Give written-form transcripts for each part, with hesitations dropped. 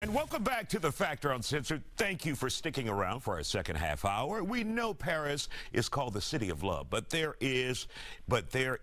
And welcome back to the Factor Uncensored. Thank you for sticking around for our second half hour. We know Paris is called the city of love, but is there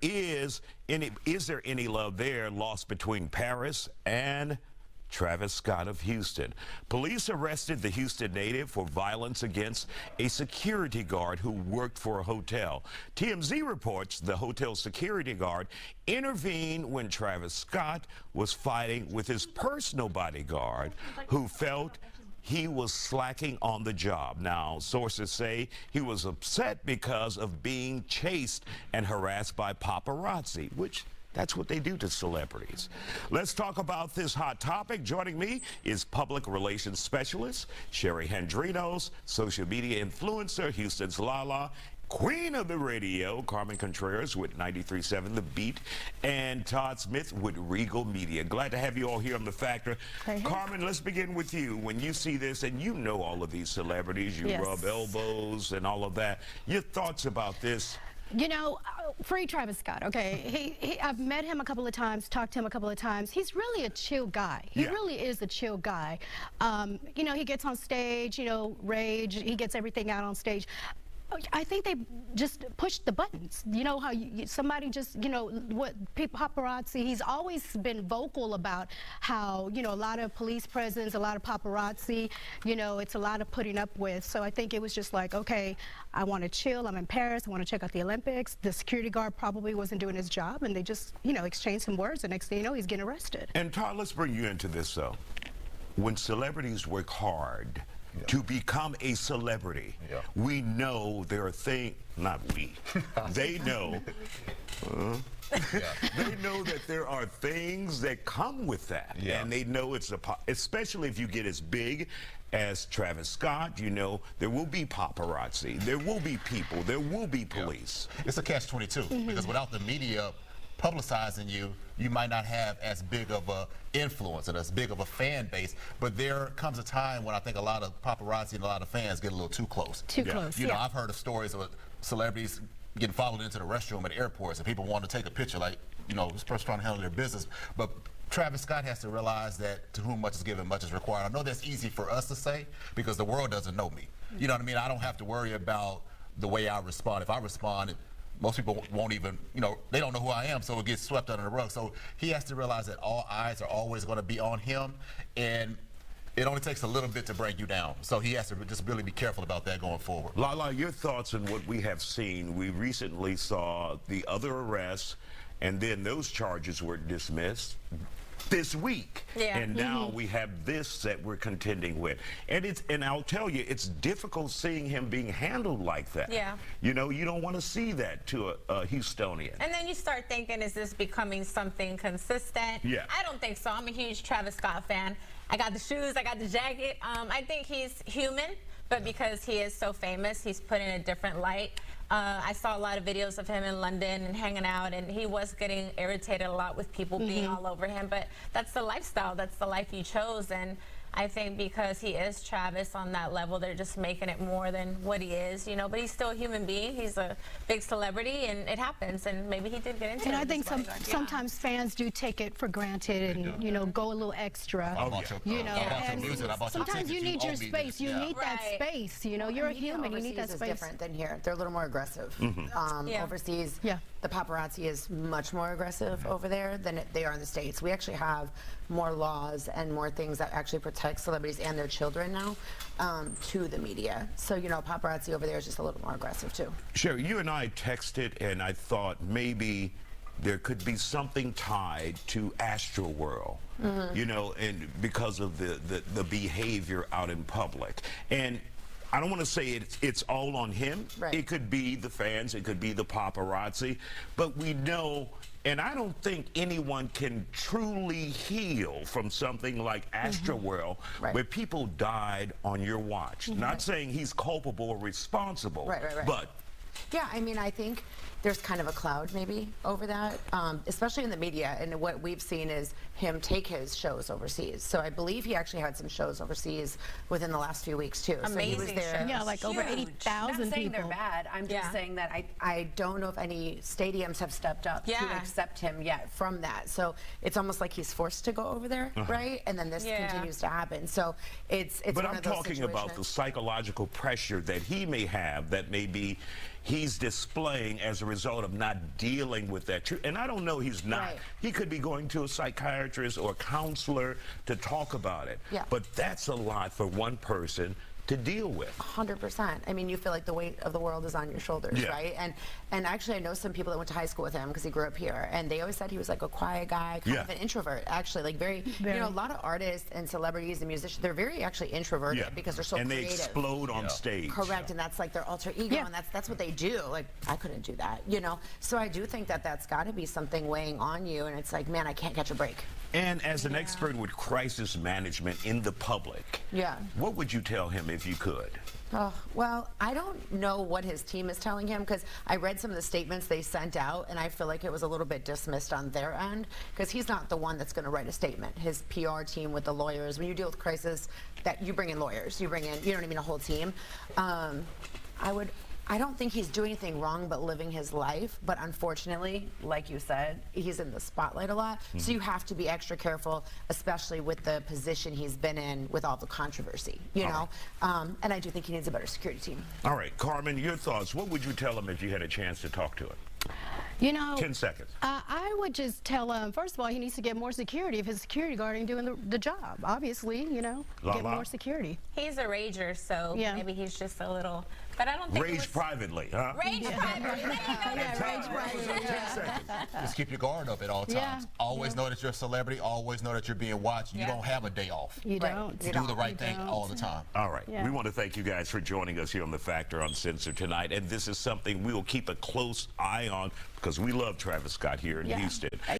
any love there lost between Paris and Travis Scott of Houston? Police arrested the Houston native for violence against a security guard who worked for a hotel. TMZ reports the hotel security guard intervened when Travis Scott was fighting with his personal bodyguard, who felt he was slacking on the job. Now, sources say he was upset because of being chased and harassed by paparazzi, which that's what they do to celebrities. Let's talk about this hot topic. Joining me is public relations specialist Sherry Hendrinos, social media influencer, Houston's Lala, queen of the radio, Carmen Contreras with 93.7 The Beat, and Todd Smith with Regal Media. Glad to have you all here on The Factor. Hey. Carmen, let's begin with you. When you see this, and you know all of these celebrities, you rub elbows and all of that, your thoughts about this? You know, free Travis Scott, okay? I've met him a couple of times, talked to him a couple of times. He's really a chill guy. He really is a chill guy. You know, he gets on stage, you know, rage. He gets everything out on stage. I think they just pushed the buttons. You know how somebody just, you know, what paparazzi, he's always been vocal about how, you know, a lot of police presence, a lot of paparazzi, you know, it's a lot of putting up with. So I think it was just like, okay, I want to chill. I'm in Paris. I want to check out the Olympics. The security guard probably wasn't doing his job, and they just, you know, exchanged some words. The next thing you know, he's getting arrested. And Todd, let's bring you into this, though. When celebrities work hard to become a celebrity, we know there are things, not we, they know, they know that there are things that come with that. And they know it's especially if you get as big as Travis Scott, you know, there will be paparazzi, there will be people, there will be police. It's a catch-22 because without the media publicizing you, you might not have as big of a influence and as big of a fan base, but there comes a time when I think a lot of paparazzi and a lot of fans get a little too close. Too close, You know, I've heard of stories of celebrities getting followed into the restroom at airports and people want to take a picture like, you know, this person's trying to handle their business. But Travis Scott has to realize that to whom much is given, much is required. I know that's easy for us to say because the world doesn't know me. You know what I mean? I don't have to worry about the way I respond. If I respond, most people won't even, you know, they don't know who I am, so it gets swept under the rug. So he has to realize that all eyes are always going to be on him, and it only takes a little bit to break you down. So he has to just really be careful about that going forward. Lala, your thoughts on what we have seen? We recently saw the other arrests, and then those charges were dismissed this week. And now we have this that we're contending with. And I'll tell you, it's difficult seeing him being handled like that. You know, you don't want to see that to a Houstonian. And then you start thinking, is this becoming something consistent? I don't think so. I'm a huge Travis Scott fan. I got the shoes, I got the jacket. I think he's human, but because he is so famous, he's put in a different light. I saw a lot of videos of him in London and hanging out, and he was getting irritated a lot with people being all over him, but that's the lifestyle, that's the life you chose. And I think because he is Travis on that level, they're just making it more than what he is, you know, but he's still a human being. He's a big celebrity, and it happens, and maybe he did get into it. And I think sometimes fans do take it for granted and, you know, go a little extra. You know, and sometimes you need your space. You need that space. You know, you're a human. You need that space. Is different than here. They're a little more aggressive. Overseas, the paparazzi is much more aggressive over there than they are in the States. We actually have more laws and more things that actually protect celebrities and their children now to the media. So, you know, paparazzi over there is just a little more aggressive too. Sure, you and I texted, and I thought maybe there could be something tied to Astroworld, you know, and because of the behavior out in public. And I don't want to say it's all on him. It could be the fans, it could be the paparazzi, but we know, and I don't think anyone can truly heal from something like Astroworld, where people died on your watch. Not saying he's culpable or responsible, but Yeah, I mean, I think there's kind of a cloud maybe over that, especially in the media. And what we've seen is him take his shows overseas. So I believe he actually had some shows overseas within the last few weeks too. Amazing so he was there. shows. Yeah, like over 80,000 people. Not saying they're bad. I'm just saying that I don't know if any stadiums have stepped up to accept him yet from that. So it's almost like he's forced to go over there, right? And then this continues to happen. So it's But one I'm of those talking about the psychological pressure that he may have, that maybe he's displaying as a result of not dealing with that truth. And I don't know, he's not. Right. He could be going to a psychiatrist or a counselor to talk about it. Yeah. But that's a lot for one person to deal with. 100%. I mean, you feel like the weight of the world is on your shoulders, right? And actually, I know some people that went to high school with him because he grew up here, and they always said he was like a quiet guy, kind of an introvert, actually, like very, you know, a lot of artists and celebrities and musicians, they're very actually introverted because they're so and creative. they explode on stage. Correct, and that's like their alter ego, and that's what they do. Like, I couldn't do that, you know? So I do think that that's got to be something weighing on you, and it's like, man, I can't catch a break. And as an expert with crisis management in the public, what would you tell him if you could? Oh, well, I don't know what his team is telling him because I read some of the statements they sent out, and I feel like it was a little bit dismissed on their end because he's not the one that's going to write a statement. His PR team with the lawyers, when you deal with crisis, that you bring in lawyers, you bring in, you know what I mean, a whole team. I don't think he's doing anything wrong but living his life, but unfortunately, like you said, he's in the spotlight a lot, so you have to be extra careful, especially with the position he's been in with all the controversy, you know? And I do think he needs a better security team. All right, Carmen, your thoughts. What would you tell him if you had a chance to talk to him? You know, 10 seconds. I would just tell him, first of all, he needs to get more security if his security guard ain't doing the job. Obviously, you know, get more security. He's a rager, so maybe he's just a little, but I don't think Rage privately, huh? Rage privately. Rage privately. Just keep your guard up at all times. Always know that you're a celebrity. Always know that you're being watched. You don't have a day off. You don't. You do the right thing all the time. All right. We want to thank you guys for joining us here on The Factor Uncensored tonight. And this is something we will keep a close eye on because we love Travis Scott here in Houston.